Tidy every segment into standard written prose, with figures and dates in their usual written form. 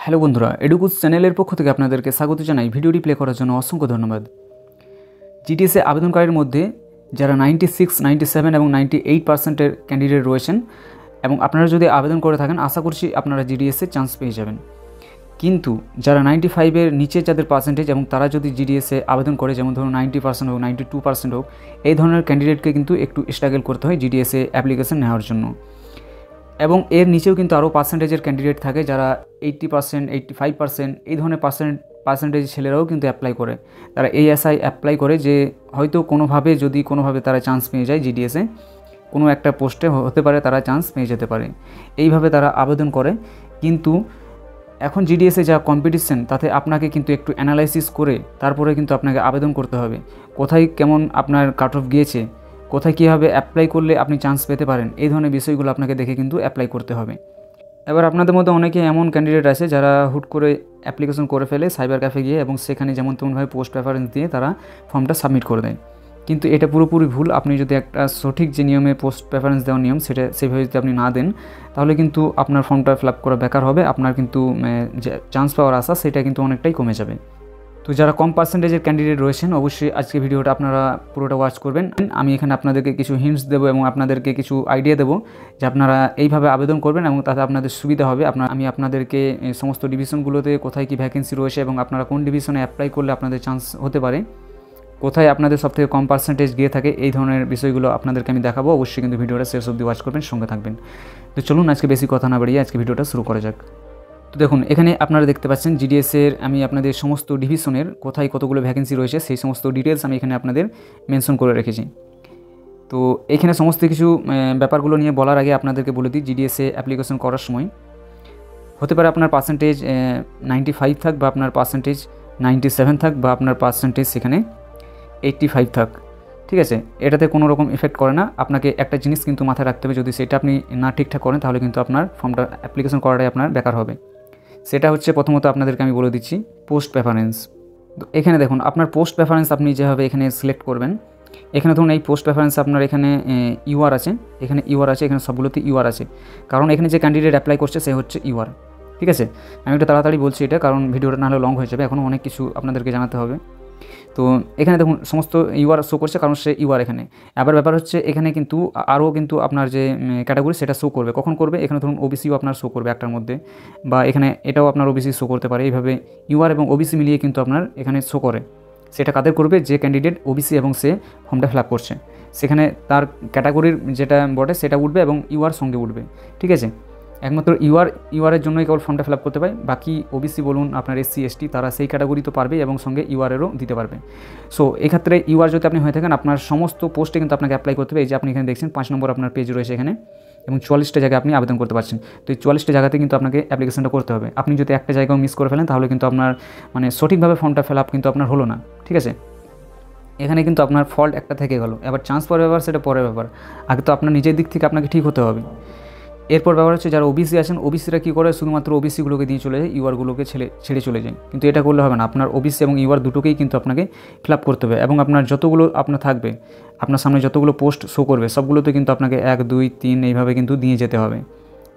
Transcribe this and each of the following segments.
Hello বন্ধুরা, এডুকুস চ্যানেলের পক্ষ থেকে আপনাদেরকে স্বাগত জানাই। ভিডিওটি প্লে করার জন্য অসংখ্য ধন্যবাদ। জিডিএসে আবেদনকারীর মধ্যে যারা 96, 97 এবং 98% ক্যান্ডিডেট রয়েছেন এবং আপনারা যদি আবেদন করে থাকেন আশা করছি আপনারা জিডিএসে চান্স পেয়ে যাবেন। কিন্তু যারা 95-এর নিচে যাদের পার্সেন্টেজ এবং তারা যদি জিডিএসে আবেদন করে, যেমন ধরুন 90% হোক, 92% হোক, এই ধরনের ক্যান্ডিডেটকে কিন্তু একটু স্ট্রাগল করতে হয় জিডিএসে অ্যাপ্লিকেশন নেওয়ার জন্য। এবং এর নিচেও কিন্তু আরও পার্সেন্টেজের ক্যান্ডিডেট থাকে যারা 80%, 85% এই ধরনের পার্সেন্টেজ ছেলেরাও কিন্তু অ্যাপ্লাই করে। তারা এএসআই অ্যাপ্লাই করে যে হয়তো কোনোভাবে তারা চান্স পেয়ে যায় জিডিএসে, কোনো একটা পোস্টে হতে পারে তারা চান্স পেয়ে যেতে পারে, এইভাবে তারা আবেদন করে। কিন্তু এখন জিডিএসে যা কম্পিটিশন, তাতে আপনাকে কিন্তু একটু অ্যানালাইসিস করে তারপরে কিন্তু আপনাকে আবেদন করতে হবে। কোথায় কেমন আপনার কাট অফ গিয়েছে, কোথায় কীভাবে অ্যাপ্লাই করলে আপনি চান্স পেতে পারেন, এই ধরনের বিষয়গুলো আপনাকে দেখে কিন্তু অ্যাপ্লাই করতে হবে। এবার আপনাদের মধ্যে অনেকে এমন ক্যান্ডিডেট আছে যারা হুট করে অ্যাপ্লিকেশন করে ফেলে সাইবার ক্যাফে গিয়ে এবং সেখানে যেমন তেমনভাবে পোস্ট প্রেফারেন্স দিয়ে তারা ফর্মটা সাবমিট করে দেয়। কিন্তু এটা পুরোপুরি ভুল। আপনি যদি একটা সঠিক যে নিয়মে পোস্ট প্রেফারেন্স দেওয়ার নিয়ম সেটা সেভাবে যদি আপনি না দেন, তাহলে কিন্তু আপনার ফর্মটা ফিল আপ করা বেকার হবে। আপনার কিন্তু যে চান্স পাওয়ার আশা সেটা কিন্তু অনেকটাই কমে যাবে। তো যারা কম পার্সেন্টেজের ক্যান্ডিডেট রয়েছেন অবশ্যই আজকে ভিডিওটা আপনারা পুরোটা ওয়াচ করবেন। আমি এখানে আপনাদেরকে কিছু হিন্টস দেবো এবং আপনাদেরকে কিছু আইডিয়া দেবো যে আপনারা এইভাবে আবেদন করবেন এবং তাতে আপনাদের সুবিধা হবে। আমি আপনাদেরকে সমস্ত ডিভিশনগুলোতে কোথায় কী ভ্যাকেন্সি রয়েছে এবং আপনারা কোন ডিভিশনে অ্যাপ্লাই করলে আপনাদের চান্স হতে পারে, কোথায় আপনাদের সবথেকে কম পার্সেন্টেজ গিয়ে থাকে, এই ধরনের বিষয়গুলো আপনাদেরকে আমি দেখাবো। অবশ্যই কিন্তু ভিডিওটা শেষ অবধি ওয়াচ করবেন, সঙ্গে থাকবেন। তো চলুন আজকে বেশি কথা না বাড়িয়ে আজকে ভিডিওটা শুরু করা যাক। তো দেখুন, এখানে আপনারা দেখতে পাচ্ছেন জিডিএসের আমি আপনাদের সমস্ত ডিভিশনের কোথায় কতগুলো ভ্যাকেন্সি রয়েছে সেই সমস্ত ডিটেলস আমি এখানে আপনাদের মেনশন করে রেখেছি। তো এখানে সমস্ত কিছু ব্যাপারগুলো নিয়ে বলার আগে আপনাদেরকে বলে দিই, জিডিএসে অ্যাপ্লিকেশন করার সময় হতে পারে আপনার পার্সেন্টেজ 95 থাক, বা আপনার পার্সেন্টেজ 97 থাক, বা আপনার পার্সেন্টেজ সেখানে 85 থাক, ঠিক আছে? এটাতে কোনো রকম এফেক্ট করে না। আপনাকে একটা জিনিস কিন্তু মাথায় রাখতে হবে, যদি সেটা আপনি না ঠিকঠাক করেন তাহলে কিন্তু আপনার ফর্মটা অ্যাপ্লিকেশন করাটাই আপনার বেকার হবে। সেটা হচ্ছে প্রথমত আপনাদেরকে আমি বলে দিচ্ছি পোস্ট প্রেফারেন্স। তো এখানে দেখুন, আপনার পোস্ট প্রেফারেন্স আপনি যেভাবে এখানে সিলেক্ট করবেন, এখানে ধরুন এই পোস্ট প্রেফারেন্স আপনার এখানে ইউআর আছে, এখানে সবগুলোতে ইউআর আছে, কারণ এখানে যে ক্যান্ডিডেট অ্যাপ্লাই করছে সে হচ্ছে ইউআর, ঠিক আছে? আমি একটু তাড়াতাড়ি বলছি এটা, কারণ ভিডিওটা না হলে লং হয়ে যাবে, এখনও অনেক কিছু আপনাদেরকে জানাতে হবে। তো এখানে দেখুন সমস্ত ইউআর শো করছে, কারণ সে ইউআর এখানে। আবার ব্যাপার হচ্ছে এখানে কিন্তু আরও কিন্তু আপনার যে ক্যাটাগরি সেটা শো করবে। কখন করবে? এখানে ধরুন ওবিসিও আপনার শো করবে একটার মধ্যে, বা এখানে এটাও আপনার ওবিসি শো করতে পারে। এইভাবে ইউআর এবং ওবিসি মিলিয়ে কিন্তু আপনার এখানে শো করে। সেটা কাদের করবে? যে ক্যান্ডিডেট ওবিসি এবং সে ফর্মটা ফিল আপ করছে, সেখানে তার ক্যাটাগরির যেটা বটে সেটা উঠবে এবং ইউআর সঙ্গে উঠবে, ঠিক আছে? একমাত্র ইউআরের জন্যই কেবল ফর্মটা ফিল আপ করতে পারে। বাকি ওবিসি বলুন, আপনার এসসি এসটি, তারা সেই ক্যাটাগরি তো পারবে এবং সঙ্গে ইউআরেরও দিতে পারবে। সো এক্ষেত্রে ইউআর যদি আপনি হয়ে থাকেন, আপনার সমস্ত পোস্টে কিন্তু আপনাকে অ্যাপ্লাই করতে হবে। এই যে আপনি এখানে দেখছেন 5 নম্বর আপনার পেজ রয়েছে এখানে, এবং 44টা জায়গায় আপনি আবেদন করতে পারছেন। তো এই 44টা জায়গাতে কিন্তু আপনাকে অ্যাপ্লিকেশনটা করতে হবে। আপনি যদি একটা জায়গাও মিস করে ফেলেন তাহলে কিন্তু আপনার সঠিকভাবে ফর্মটা ফিল আপ কিন্তু আপনার হলো না, ঠিক আছে? এখানে কিন্তু আপনার ফল্ট একটা থেকে গেল। এবার চান্স পরের ব্যাপার, সেটা পরের ব্যাপার। আগে তো আপনার নিজের দিক থেকে আপনাকে ঠিক হতে হবে। এরপর ব্যাপার হচ্ছে যারা ওবিসি আছেন, ওবিসিরা কী করে? শুধুমাত্র ওবিসিগুলোকে দিয়ে চলে যায়, ইউআরগুলোকে ছেড়ে চলে যায়। কিন্তু এটা করলে হবে না, আপনার ওবিসি এবং ইউআর দুটোকেই কিন্তু আপনাকে ফিল আপ করতে হবে। এবং আপনার যতগুলো আপনার থাকবে, আপনার সামনে যতগুলো পোস্ট শো করবে সবগুলোতে কিন্তু আপনাকে 1, 2, 3 এইভাবে কিন্তু দিয়ে যেতে হবে,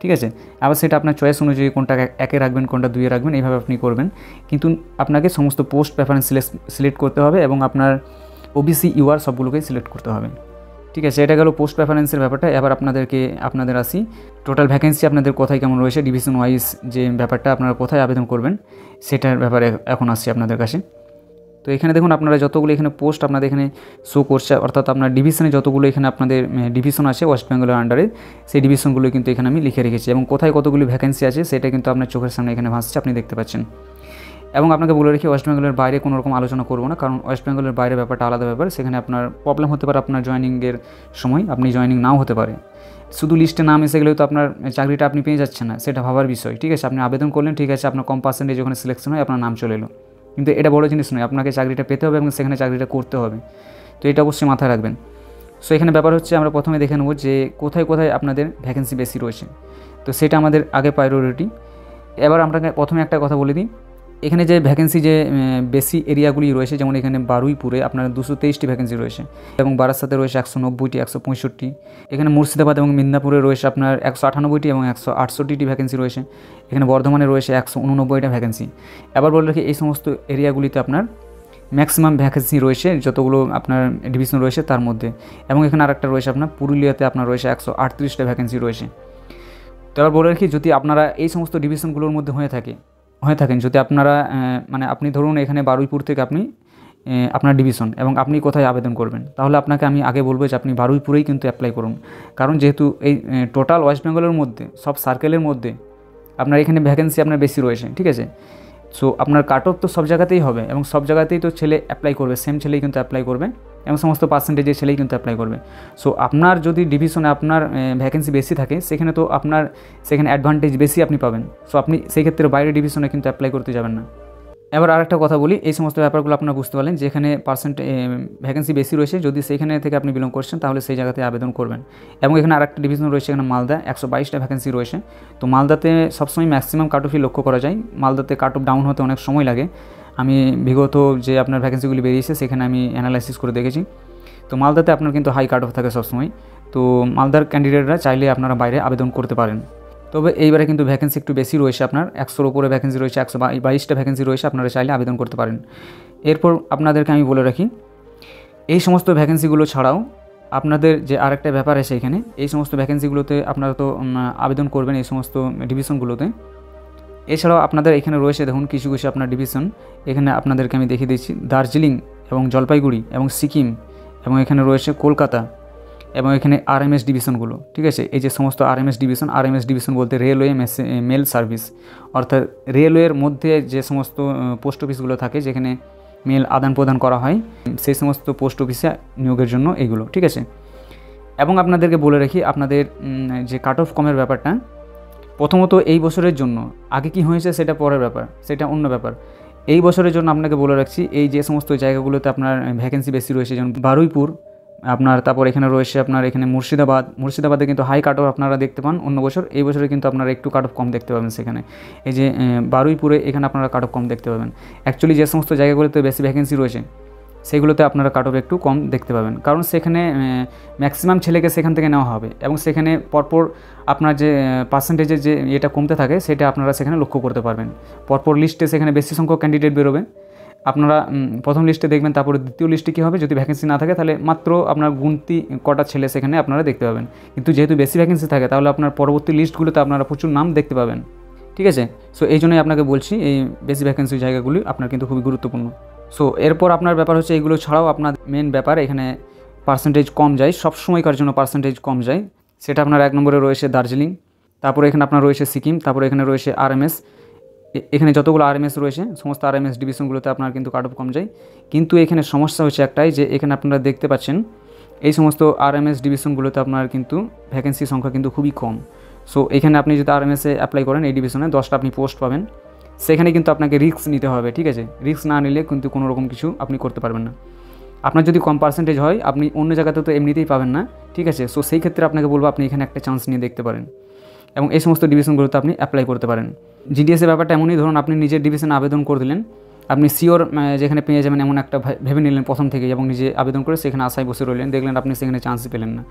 ঠিক আছে? আবার সেটা আপনার চয়েস অনুযায়ী কোনটা 1-এ রাখবেন, কোনটা 2-এ রাখবেন, এইভাবে আপনি করবেন। কিন্তু আপনাকে সমস্ত পোস্ট প্রেফারেন্স সিলেক্ট করতে হবে এবং আপনার ওবিসি ইউআর সবগুলোকেই সিলেক্ট করতে হবে, ঠিক আছে? এটা গেল পোস্ট প্রেফারেন্সের ব্যাপারটা। এবার আপনাদের আসি টোটাল ভ্যাকেন্সি আপনাদের কোথায় কেমন রয়েছে, ডিভিশন ওয়াইজ যে ব্যাপারটা আপনারা কোথায় আবেদন করবেন সেটার ব্যাপারে এখন আসছি আপনাদের কাছে। তো এখানে দেখুন, আপনারা যতগুলো এখানে পোস্ট আপনাদের এখানে শো করছে, অর্থাৎ আপনার ডিভিশনে যতগুলো এখানে আপনাদের ডিভিশন আছে ওয়েস্ট বেঙ্গলের আন্ডারে, সেই ডিভিশনগুলো কিন্তু এখানে আমি লিখে রেখেছি এবং কোথায় কতগুলো ভ্যাকেন্সি আছে সেটা কিন্তু আপনার চোখের সামনে এখানে ভাসছে, আপনি দেখতে পাচ্ছেন। এবং আপনাকে বলে রেখে ওয়েস্ট বেঙ্গলের বাইরে কোনো রকম আলোচনা করবো না, কারণ ওয়েস্ট বেঙ্গলের বাইরে ব্যাপারটা আলাদা ব্যাপার। সেখানে আপনার প্রবলেম হতে পারে, আপনার জয়েনিংয়ের সময় আপনি জয়েনিং নাও হতে পারে। শুধু লিস্টে নাম এসে গেলেও তো আপনার চাকরিটা আপনি পেয়ে যাচ্ছেন না, সেটা ভাবার বিষয়, ঠিক আছে? আপনি আবেদন করলেন, ঠিক আছে, আপনার কম পার্সেন্টেজ ওখানে সিলেকশন হয়, আপনার নাম চলে এলো, কিন্তু এটা বড় জিনিস নয়। আপনাকে চাকরিটা পেতে হবে এবং সেখানে চাকরিটা করতে হবে। তো এটা অবশ্যই মাথায় রাখবেন। সো এখানে ব্যাপার হচ্ছে আমরা প্রথমে দেখে নেব যে কোথায় কোথায় আপনাদের ভ্যাকেন্সি বেশি রয়েছে। তো সেটা আমাদের আগে প্রায়োরিটি। এবার আপনাকে প্রথমে একটা কথা বলে দিই, এখানে যে ভ্যাকেন্সি যে বেশি এরিয়াগুলি রয়েছে, যেমন এখানে বারুইপুরে আপনার 223টি ভ্যাকেন্সি রয়েছে এবং বারাসাতে রয়েছে 190টি, 165। এখানে মুর্শিদাবাদ এবং মিদনাপুরে রয়েছে আপনার 198টি এবং 168টি ভ্যাকেন্সি রয়েছে। এখানে বর্ধমানে রয়েছে 189টা ভ্যাকেন্সি। এবার বলে রাখি এই সমস্ত এরিয়াগুলিতে আপনার ম্যাক্সিমাম ভ্যাকেন্সি রয়েছে যতগুলো আপনার ডিভিশন রয়েছে তার মধ্যে। এবং এখানে আরেকটা রয়েছে আপনার পুরুলিয়াতে আপনার রয়েছে 138টা ভ্যাকেন্সি রয়েছে। তো এবার বলে রাখি, যদি আপনারা এই সমস্ত ডিভিশনগুলোর মধ্যে হয়ে থাকেন, যদি আপনারা মানে আপনি ধরুন এখানে বারুইপুর থেকে আপনি আপনার ডিভিশন এবং আপনি কোথায় আবেদন করবেন, তাহলে আপনাকে আমি আগে বলবো যে আপনি বারুইপুরেই কিন্তু অ্যাপ্লাই করুন। কারণ যেহেতু এই টোটাল ওয়েস্ট বেঙ্গলের মধ্যে সব সার্কেলের মধ্যে আপনার এখানে ভ্যাকেন্সি আপনার বেশি রয়েছে, ঠিক আছে। সো আপনার কাট অফ তো সব জায়গাতেই হবে এবং সব জায়গাতেই তো ছেলে অ্যাপ্লাই করবে, সেম ছেলেই কিন্তু অ্যাপ্লাই করবে এবং সমস্ত পার্সেন্টেজের ছেলেই কিন্তু অ্যাপ্লাই করবে। সো আপনার যদি ডিভিশনে আপনার ভ্যাকেন্সি বেশি থাকে সেখানে তো আপনার সেখানে অ্যাডভান্টেজ বেশি আপনি পাবেন। সো আপনি সেই ক্ষেত্রে বাইরে ডিভিশনে কিন্তু অ্যাপ্লাই করতে যাবেন না। এবার আরেকটা কথা বলি, এই সমস্ত ব্যাপারগুলো আপনারা বুঝতে পারলেন, যেখানে ভ্যাকেন্সি বেশি রয়েছে যদি সেইখানে থেকে আপনি বিলং করছেন তাহলে সেই জায়গাতে আবেদন করবেন। এবং এখানে আরেকটা ডিভিশন রয়েছে, এখানে মালদা 122টা ভ্যাকেন্সি রয়েছে। তো মালদাতে সবসময় ম্যাক্সিমাম কাট অফই লক্ষ্য করা যায়। মালদাতে কাট অফ ডাউন হতে অনেক সময় লাগে। আমি বিগত যে আপনার ভ্যাকেন্সিগুলি বেরিয়েছে সেখানে আমি অ্যানালাইসিস করে দেখেছি। তো মালদাতে আপনার কিন্তু হাই কাট অফ থাকে সবসময়। তো মালদার ক্যান্ডিডেটরা চাইলে আপনারা বাইরে আবেদন করতে পারেন। তবে এইবারে কিন্তু ভ্যাকেন্সি একটু বেশি রয়েছে, আপনার 100-র উপরে ভ্যাকেন্সি রয়েছে, 122টা ভ্যাকেন্সি রয়েছে, আপনারা চাইলে আবেদন করতে পারেন। এরপর আপনাদেরকে আমি বলে রাখি, এই সমস্ত ভ্যাকেন্সিগুলো ছাড়াও আপনাদের যে আরেকটা ব্যাপার আছে এখানে, এই সমস্ত ভ্যাকেন্সিগুলোতে আপনারা তো আবেদন করবেন এই সমস্ত ডিভিশনগুলোতে। এছাড়াও আপনাদের এখানে রয়েছে দেখুন কিছু আপনার ডিভিশন, এখানে আপনাদেরকে আমি দেখিয়ে দিচ্ছি, দার্জিলিং এবং জলপাইগুড়ি এবং সিকিম এবং এখানে রয়েছে কলকাতা এবং এখানে আরএমএস ডিভিশনগুলো, ঠিক আছে। এই যে সমস্ত আরএমএস ডিভিশন বলতে রেলওয়ে মেল সার্ভিস, অর্থাৎ রেলওয়ের মধ্যে যে সমস্ত পোস্ট অফিসগুলো থাকে যেখানে মেল আদান প্রদান করা হয়, সেই সমস্ত পোস্ট অফিসে নিয়োগের জন্য এইগুলো, ঠিক আছে। এবং আপনাদেরকে বলে রাখি, আপনাদের যে কাট অফ কমের ব্যাপারটা প্রথমত এই বছরের জন্য, আগে কি হয়েছে সেটা পরের ব্যাপার, সেটা অন্য ব্যাপার। এই বছরের জন্য আপনাকে বলে রাখছি, এই যে সমস্ত জায়গাগুলোতে আপনার ভ্যাকেন্সি বেশি রয়েছে, যেমন বারুইপুর আপনার, তারপর এখানে রয়েছে আপনার এখানে মুর্শিদাবাদে কিন্তু হাই কাট অফ আপনারা দেখতে পান অন্য বছর। এই বছরে কিন্তু আপনারা একটু কাট অফ কম দেখতে পাবেন সেখানে। এই যে বারুইপুরে এখানে আপনারা কাট অফ কম দেখতে পাবেন। অ্যাকচুয়ালি যে সমস্ত জায়গাগুলোতে বেশি ভ্যাকেন্সি রয়েছে সেগুলোতে আপনারা কাট অফ একটু কম দেখতে পাবেন, কারণ সেখানে ম্যাক্সিমাম ছেলেকে সেখান থেকে নেওয়া হবে এবং সেখানে পরপর আপনার যে পার্সেন্টেজের যে এটা কমতে থাকে সেটা আপনারা সেখানে লক্ষ্য করতে পারবেন। পরপর লিস্টে সেখানে বেশি সংখ্যক ক্যান্ডিডেট বেরোবে, আপনারা প্রথম লিস্টে দেখবেন, তারপরে দ্বিতীয় লিস্টে কী হবে, যদি ভ্যাকেন্সি না থাকে তাহলে মাত্র আপনার গুনতি কটা ছেলে সেখানে আপনারা দেখতে পাবেন। কিন্তু যেহেতু বেশি ভ্যাকেন্সি থাকে তাহলে আপনার পরবর্তী লিস্টগুলোতে আপনারা প্রচুর নাম দেখতে পাবেন, ঠিক আছে। সো এই জন্যই আপনাকে বলছি, এই বেশি ভ্যাকেন্সির জায়গাগুলি আপনার কিন্তু খুবই গুরুত্বপূর্ণ। সো এরপর আপনার ব্যাপার হচ্ছে, এগুলো ছাড়াও আপনার মেন ব্যাপার এখানে পার্সেন্টেজ কম যায়, সব সময়কার জন্য পার্সেন্টেজ কম যায়। সেটা আপনার 1 নম্বরে রয়েছে দার্জিলিং, তারপরে এখানে আপনার রয়েছে সিকিম, তারপরে এখানে রয়েছে আরএমএস। এখানে যতগুলো আরএমএস রয়েছে সমস্ত আরএমএস ডিভিশনগুলোতে আপনার কিন্তু কাট অফ কম যায়। কিন্তু এখানে সমস্যা হচ্ছে একটাই, যে এখানে আপনারা দেখতে পাচ্ছেন এই সমস্ত আরএমএস ডিভিশনগুলোতে আপনার কিন্তু ভ্যাকেন্সির সংখ্যা কিন্তু খুবই কম। সো এখানে আপনি যদি আরএমএসে অ্যাপ্লাই করেন এই ডিভিশনে 10টা আপনি পোস্ট পাবেন, সেখানে কিন্তু আপনাকে রিস্ক নিতে হবে, ঠিক আছে। রিস্ক না নিলে কিন্তু কোনো রকম কিছু আপনি করতে পারবেন না। আপনার যদি কম পার্সেন্টেজ হয় আপনি অন্য জায়গাতে তো এমনিতেই পাবেন না, ঠিক আছে। সো সেই ক্ষেত্রে আপনাকে বলবো আপনি এখানে একটা চান্স নিয়ে দেখতে পারেন এবং এই সমস্ত ডিভিশনগুলোতে আপনি অ্যাপ্লাই করতে পারেন। জিডিএসের ব্যাপারটা এমনই, ধরুন আপনি নিজের ডিভিশনে আবেদন করে দিলেন, আপনি শিওর যেখানে পেয়ে যাবেন এমন একটা ভেবে নিলেন প্রথম থেকেই এবং নিজে আবেদন করে সেখানে আশায় বসে রইলেন, দেখলেন আপনি সেখানে চান্সই পেলেন না।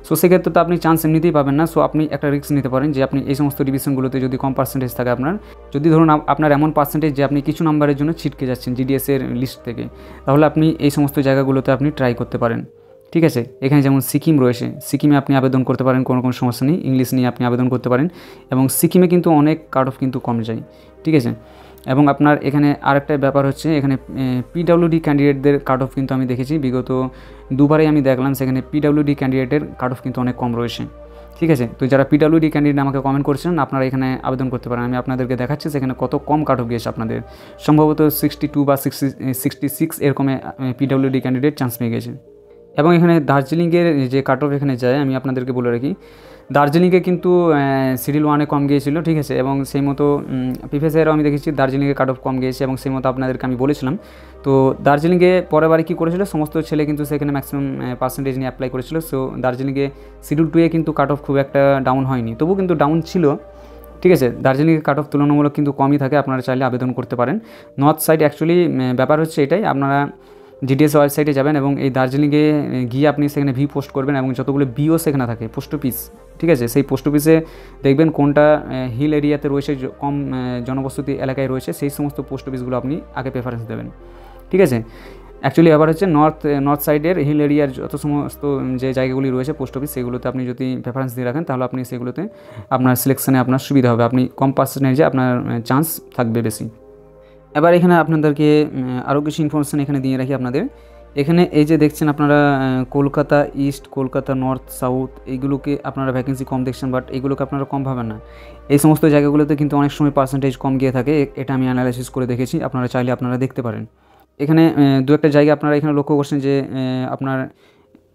সো সেক্ষেত্রে তো আপনি চান্স এমনিতেই পাবেন না। সো আপনি একটা রিস্ক নিতে পারেন যে আপনি এই সমস্ত ডিভিশনগুলোতে যদি কম পার্সেন্টেজ থাকে আপনার, যদি ধরুন আপনার এমন পার্সেন্টেজ যে আপনি কিছু নাম্বারের জন্য ছিটকে যাচ্ছেন জিডিএসের লিস্ট থেকে, তাহলে আপনি এই সমস্ত জায়গাগুলোতে আপনি ট্রাই করতে পারেন, ঠিক আছে। এখানে যেমন সিকিম রয়েছে, সিকিমে আপনি আবেদন করতে পারেন, কোনো সমস্যা নেই, ইংলিশ নিয়ে আপনি আবেদন করতে পারেন এবং সিকিমে কিন্তু অনেক কাট অফ কিন্তু কম যায়, ঠিক আছে। এবং আপনার এখানে আরেকটা ব্যাপার হচ্ছে, এখানে পিডব্লিউডি ক্যান্ডিডেটদের কাট অফ কিন্তু আমি দেখেছি বিগত দুবারেই আমি দেখলাম, সেখানে পিডব্লিউডি ক্যান্ডিডেটের কাট অফ কিন্তু অনেক কম রয়েছে, ঠিক আছে। তো যারা পিডব্লিউডি ক্যান্ডিডেট আমাকে কমেন্ট করছেন, আপনারা এখানে আবেদন করতে পারেন। আমি আপনাদেরকে দেখাচ্ছি সেখানে কত কম কাট অফ গিয়েছে আপনাদের, সম্ভবত 62 বা 66 এরকমে পিডব্লিউডি ক্যান্ডিডেট চান্স পেয়ে গেছে। এবং এখানে দার্জিলিংয়ের যে কাট অফ এখানে যায়, আমি আপনাদেরকে বলে রাখি, দার্জিলিংয়ে কিন্তু শিডিউল 1-এ কম গিয়েছিল, ঠিক আছে। এবং সেই মতো প্রিভিয়াস আমি দেখেছি দার্জিলিংয়ে কাট অফ কম গিয়েছে এবং সেই মতো আপনাদেরকে আমি বলেছিলাম। তো দার্জিলিংয়ে পরের বারে কী করেছিল, সমস্ত ছেলে কিন্তু সেখানে ম্যাক্সিমাম পার্সেন্টেজ নিয়ে অ্যাপ্লাই করেছিল। সো দার্জিলিংয়ে শিডিউল 2-এ কিন্তু কাট অফ খুব একটা ডাউন হয়নি, তবু কিন্তু ডাউন ছিল, ঠিক আছে। দার্জিলিংয়ে কাট অফ তুলনামূলক কিন্তু কমই থাকে, আপনারা চাইলে আবেদন করতে পারেন। নর্থ সাইড অ্যাকচুয়ালি ব্যাপার হচ্ছে এটাই, আপনারা জিডিএস ওয়েবসাইটে যাবেন এবং এই দার্জিলিংয়ে গিয়ে আপনি সেখানে ভি পোস্ট করবেন এবং যতগুলো বিও সেখানে থাকে পোস্ট অফিস, ঠিক আছে, সেই পোস্ট অফিসে দেখবেন কোনটা হিল এরিয়াতে রয়েছে, কম জনবসতি এলাকায় রয়েছে, সেই সমস্ত পোস্ট অফিসগুলো আপনি আগে প্রেফারেন্স দেবেন, ঠিক আছে। অ্যাকচুয়ালি ব্যাপার হচ্ছে নর্থ সাইডের হিল এরিয়ার যত সমস্ত যে জায়গাগুলি রয়েছে পোস্ট অফিস, সেগুলোতে আপনি যদি প্রেফারেন্স দিয়ে রাখেন তাহলে আপনি সেগুলোতে আপনার সিলেকশনে আপনার সুবিধা হবে, আপনি কম পার্সেন্টেজে আপনার চান্স থাকবে বেশি। এবার এখানে আপনাদেরকে আরও কিছু ইনফরমেশান এখানে দিয়ে রাখি আপনাদের। এখানে এই যে দেখছেন আপনারা Kolkata east, Kolkata north, south, এইগুলোকে আপনারা ভ্যাকেন্সি কম দেখছেন, বাট এইগুলোকে আপনারা কম ভাবেন না। এই সমস্ত জায়গাগুলোতে কিন্তু অনেক সময় পার্সেন্টেজ কম গিয়ে থাকে, এটা আমি অ্যানালাইসিস করে দেখেছি, আপনারা চাইলে আপনারা দেখতে পারেন। এখানে দু একটা জায়গা আপনারা এখানে লক্ষ্য করছেন যে আপনার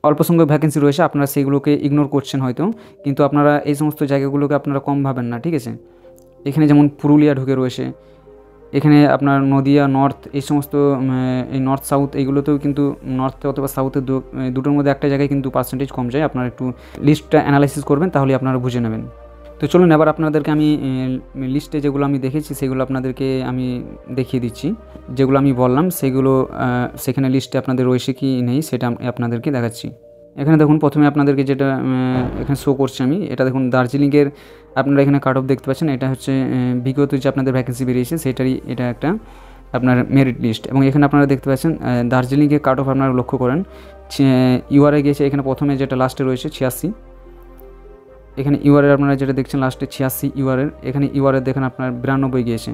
অল্প সংখ্যক ভ্যাকেন্সি রয়েছে, আপনারা সেইগুলোকে ইগনোর করছেন হয়তো, কিন্তু আপনারা এই সমস্ত জায়গাগুলোকে আপনারা কম ভাবেন না, ঠিক আছে। এখানে যেমন পুরুলিয়া ঢুকে রয়েছে, এখানে আপনার নদিয়া নর্থ, এই সমস্ত এই নর্থ সাউথ এইগুলোতেও কিন্তু নর্থ অথবা সাউথের দুটোর মধ্যে একটা জায়গায় কিন্তু পার্সেন্টেজ কম যায়। আপনারা একটু লিস্টটা অ্যানালাইসিস করবেন, তাহলে আপনারা বুঝে নেবেন। তো চলুন এবার আপনাদেরকে আমি লিস্টে যেগুলো আমি দেখেছি সেগুলো আপনাদেরকে আমি দেখিয়ে দিচ্ছি। যেগুলো আমি বললাম সেগুলো সেখানে লিস্টে আপনাদের রয়েছে কি নেই সেটা আপনাদেরকে দেখাচ্ছি। এখানে দেখুন প্রথমে আপনাদেরকে যেটা এখানে শো করছে আমি, এটা দেখুন দার্জিলিংয়ের আপনারা এখানে কাট অফ দেখতে পাচ্ছেন, এটা হচ্ছে বিগত যে আপনাদের ভ্যাকেন্সি বেরিয়েছে সেটারই এটা একটা আপনার মেরিট লিস্ট। এবং এখানে আপনারা দেখতে পাচ্ছেন দার্জিলিংয়ের কাট অফ আপনারা লক্ষ্য করেন, ইউআরএ গিয়েছে এখানে প্রথমে যেটা লাস্টে রয়েছে 86, এখানে ইউআরএর আপনারা যেটা দেখছেন লাস্টে 86 ইউআরএর, এখানে ইউআরএর দেখেন আপনার 92 গিয়েছে।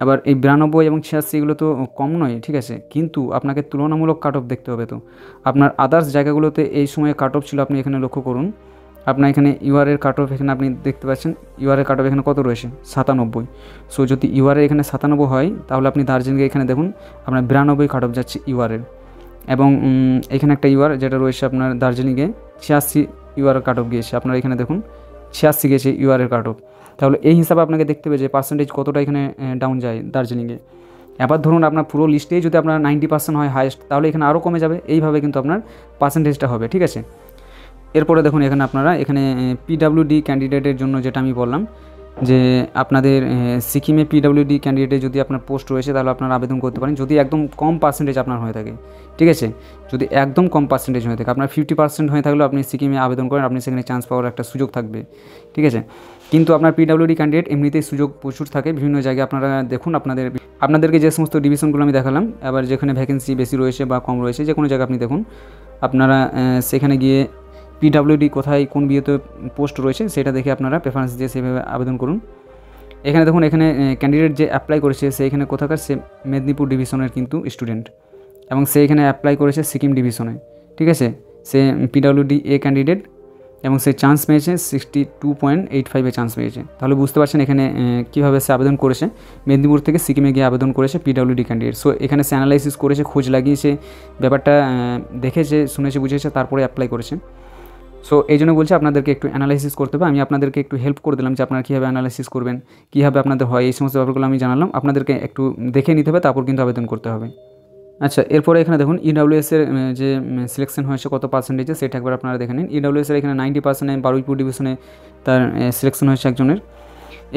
আবার এই 92 এবং 86 এগুলো তো কম নয়, ঠিক আছে, কিন্তু আপনাকে তুলনামূলক কাট অফ দেখতে হবে। তো আপনার আদার্স জায়গাগুলোতে এই সময়ে কাট অফ ছিল, আপনি এখানে লক্ষ্য করুন, আপনার এখানে ইউআরএর কাট অফ এখানে আপনি দেখতে পাচ্ছেন, ইউআরএর কাট অফ এখানে কত রয়েছে 97। সো যদি ইউআরএ এখানে 97 হয় তাহলে আপনি দার্জিলিংয়ে এখানে দেখুন আপনার 92 কাট অফ যাচ্ছে ইউআরএর। এবং এখানে একটা ইউআর যেটা রয়েছে আপনার দার্জিলিংয়ে 86 ইউআর কাট অফ গিয়েছে, আপনার এখানে দেখুন 86 গিয়েছে ইউআরের কাট অফ। তাহলে এই হিসাবে আপনাকে দেখতে হবে যে পার্সেন্টেজ কতটা এখানে ডাউন যায় দার্জিলিংয়ে। এবার ধরুন আপনার পুরো লিস্টেই যদি আপনার 90% হয় হায়েস্ট, তাহলে এখানে আরও কমে যাবে, এইভাবে কিন্তু আপনার পার্সেন্টেজটা হবে, ঠিক আছে। এরপরে দেখুন এখানে আপনারা এখানে পিডাব্লিউডি ক্যান্ডিডেটের জন্য যেটা আমি বললাম যে আপনাদের সিকিমে পিডাব্লিউডি ক্যান্ডিডেটে যদি আপনার পোস্ট রয়েছে তাহলে আপনারা আবেদন করতে পারেন, যদি একদম কম পার্সেন্টেজ আপনার হয়ে থাকে, ঠিক আছে। যদি একদম কম পার্সেন্টেজ হয়ে থাকে, আপনার 50% হয়ে থাকলেও আপনি সিকিমে আবেদন করেন, আপনি সেখানে চান্স পাওয়ার একটা সুযোগ থাকবে, ঠিক আছে। কিন্তু আপনার পিডাব্লিউডি ক্যান্ডিডেট এমনিতেই সুযোগ প্রচুর থাকে বিভিন্ন জায়গায়, আপনারা দেখুন আপনাদেরকে যে সমস্ত ডিভিশনগুলো আমি দেখালাম, আবার যেখানে ভ্যাকেন্সি বেশি রয়েছে বা কম রয়েছে যে কোনো জায়গায় আপনি দেখুন, আপনারা সেখানে গিয়ে পিডাব্লিউডি কোথায় কোন বিয়েতে পোস্ট রয়েছে সেটা দেখে আপনারা প্রেফারেন্স দিয়ে সেভাবে আবেদন করুন। এখানে দেখুন এখানে ক্যান্ডিডেট যে অ্যাপ্লাই করেছে সে এখানে কোথাকার, সে মেদিনীপুর ডিভিশনের কিন্তু স্টুডেন্ট, এবং সে এখানে অ্যাপ্লাই করেছে সিকিম ডিভিশনে, ঠিক আছে। সে পিডাব্লিউডি এ ক্যান্ডিডেট এবং সে চান্স পেয়েছে 62.85 চান্স পেয়েছে। তাহলে বুঝতে পারছেন এখানে কীভাবে সে আবেদন করেছে, মেদিনীপুর থেকে সিকিমে গিয়ে আবেদন করেছে পিডাব্লিউডি ক্যান্ডিডেট। সো এখানে সে অ্যানালাইসিস করেছে, খোঁজ লাগিয়েছে, ব্যাপারটা দেখেছে, শুনেছে, বুঝেছে, তারপরে অ্যাপ্লাই করেছে। সো এই জন্য বলছি আপনাদেরকে একটু অ্যানালাইসিস করতে হবে। আমি আপনাদেরকে একটু হেল্প করে দিলাম যে আপনারা কীভাবে অ্যানালাইসিস করবেন, কীভাবে আপনাদের হয়, এই সমস্ত ব্যাপারগুলো আমি জানালাম। আপনাদেরকে একটু দেখে নিতে হবে, তারপর কিন্তু আবেদন করতে হবে। আচ্ছা, এরপরে এখানে দেখুন ইডাব্লিউএসের যে সিলেকশন হয়েছে কত পার্সেন্টেজে সেটা একবার আপনারা দেখে নিন। ইডাব্লিউএসের এখানে 90% বারুইপুর ডিভিশনে তার সিলেকশন হয়েছে একজনের।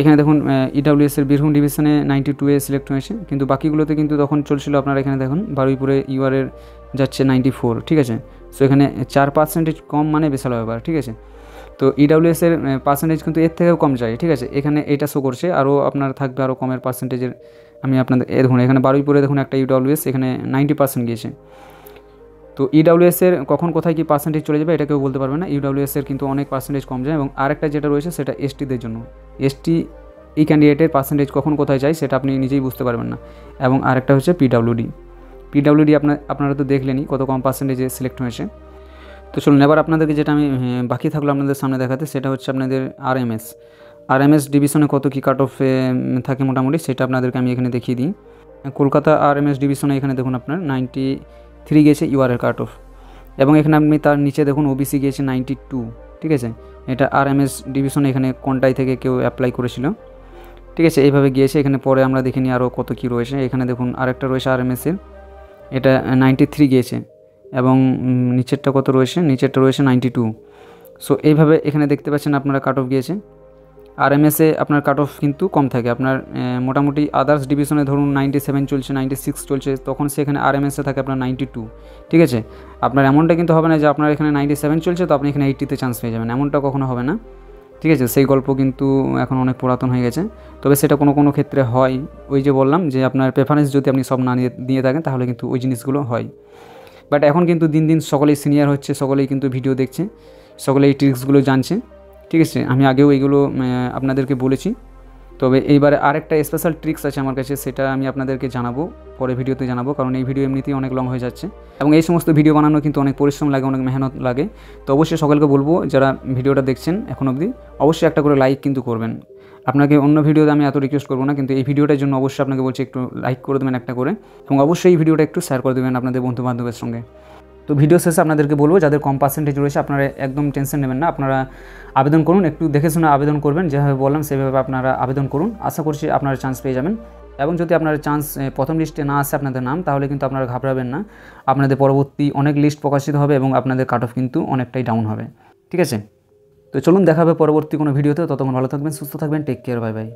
এখানে দেখুন ইডাব্লিউএসের বীরভূম ডিভিশনে 92 সিলেক্ট হয়েছে, কিন্তু বাকিগুলোতে কিন্তু তখন চলছিল আপনারা এখানে দেখুন বারুইপুরে ইউআরের যাচ্ছে 94, ঠিক আছে। সো এখানে 4% কম মানে বিশাল ব্যাপার, ঠিক আছে। তো ইডাব্লিউএসের পার্সেন্টেজ কিন্তু এর থেকেও কম যায়, ঠিক আছে। এখানে এটা শো করছে আরও আপনার থাকবে আরও কমের পার্সেন্টেজের। আমি আপনাদের দেখুন এখানে বারুইপুরে দেখুন একটা ইডাব্লিউএস এখানে 90% গিয়েছে। তো ইডাব্লিউএসের কখন কোথায় কি পার্সেন্টেজ চলে যাবে এটা কেউ বলতে পারবে না। ইডাব্লিউএসের কিন্তু অনেক পার্সেন্টেজ কম যায়। এবং আরেকটা যেটা রয়েছে সেটা এসটিদের জন্য, এসটি এই ক্যান্ডিডেটের পার্সেন্টেজ কখন কোথায় যায় সেটা আপনি নিজেই বুঝতে পারবেন না। এবং আরেকটা হচ্ছে পিডাব্লিউডি আপনারা তো দেখলেনই কত কম পার্সেন্টেজে সিলেক্ট হয়েছে। তো চলুন এবার আপনাদেরকে যেটা আমি বাকি থাকলো আপনাদের সামনে দেখাতে, সেটা হচ্ছে আপনাদের আরএমএস ডিভিশনে কত কী কাট অফ থাকে মোটামুটি সেটা আপনাদেরকে আমি এখানে দেখিয়ে দিই। কলকাতা আরএমএস ডিভিশনে এখানে দেখুন আপনার 93 গিয়েছে ইউআরের কাট অফ, এবং এখানে আপনি তার নিচে দেখুন ওবিসি গিয়েছে 92, ঠিক আছে। এটা আরএমএস ডিভিশনে এখানে কোনটাই থেকে কেউ অ্যাপ্লাই করেছিল, ঠিক আছে, এইভাবে গিয়েছে। এখানে পরে আমরা দেখিনি আরও কত কী রয়েছে। এখানে দেখুন আরেকটা রয়েছে আরএমএসের, এটা 93 গিয়েছে, এবং নিচেরটা কত রয়েছে, নিচেরটা রয়েছে 92। সো এইভাবে এখানে দেখতে পাচ্ছেন আপনারা কাট অফ গিয়েছে। আরএমএসে আপনার কাট অফ কিন্তু কম থাকে। আপনার মোটামুটি আদার্স ডিভিশনে ধরুন 97 চলছে, 96 চলছে, তখন সেখানে আরএমএসে থাকে আপনার 92। ঠিক আছে, আপনার এমনটা কিন্তু হবে না যে আপনার এখানে 97 চলছে তো আপনি এখানে 80তে চান্স পেয়ে যাবেন, এমনটা কখনো হবে না। ঠিক আছে, সেই গল্প কিন্তু এখন অনেক পুরাতন হয়ে গেছে। তবে সেটা কোনো কোনো ক্ষেত্রে হয়, ওই যে বললাম যে আপনার প্রেফারেন্স যদি আপনি সব না দিয়ে থাকেন তাহলে কিন্তু ওই জিনিসগুলো হয়। বাট এখন কিন্তু দিন দিন সকলেই সিনিয়র হচ্ছে, সকলেই কিন্তু ভিডিও দেখছে, সকলেই এই ট্রিক্সগুলো জানছে। ঠিক আছে, আমি আগেও এইগুলো আপনাদেরকে বলেছি। তবে এইবারে আরেকটা স্পেশাল ট্রিক্স আছে আমার কাছে, সেটা আমি আপনাদেরকে জানাবো, পরে ভিডিওতে জানাবো, কারণ এই ভিডিও এমনিতেই অনেক লং হয়ে যাচ্ছে এবং এই সমস্ত ভিডিও বানানো কিন্তু অনেক পরিশ্রম লাগে, অনেক মেহনত লাগে। তো অবশ্যই সকলকে বলবো যারা ভিডিওটা দেখছেন এখন অবধি, অবশ্যই একটা করে লাইক কিন্তু করবেন। আপনাকে অন্য ভিডিওতে আমি এত রিকোয়েস্ট করবো না, কিন্তু এই ভিডিওটার জন্য অবশ্যই আপনাকে বলছি একটু লাইক করে দেবেন একটা করে, এবং অবশ্যই এই ভিডিওটা একটু শেয়ার করে দেবেন আপনাদের বন্ধুবান্ধবের সঙ্গে। তো ভিডিও শেষে আপনাদেরকে বলবো যাদের কম পার্সেন্টেজ রয়েছে আপনারা একদম টেনশন নেবেন না, আপনারা আবেদন করুন, একটু দেখে শুনে আবেদন করবেন, যেভাবে বললাম সেভাবে আপনারা আবেদন করুন, আশা করছি আপনারা চান্স পেয়ে যাবেন। এবং যদি আপনার চান্স প্রথম লিস্টে না আসে আপনাদের নাম, তাহলে কিন্তু আপনারা ঘাবড়াবেন না, আপনাদের পরবর্তী অনেক লিস্ট প্রকাশিত হবে এবং আপনাদের কাট অফ কিন্তু অনেকটাই ডাউন হবে। ঠিক আছে, তো চলুন দেখা হবে পরবর্তী কোনো ভিডিওতে, ততক্ষণ ভালো থাকবেন, সুস্থ থাকবেন, টেক কেয়ার, বাই বাই।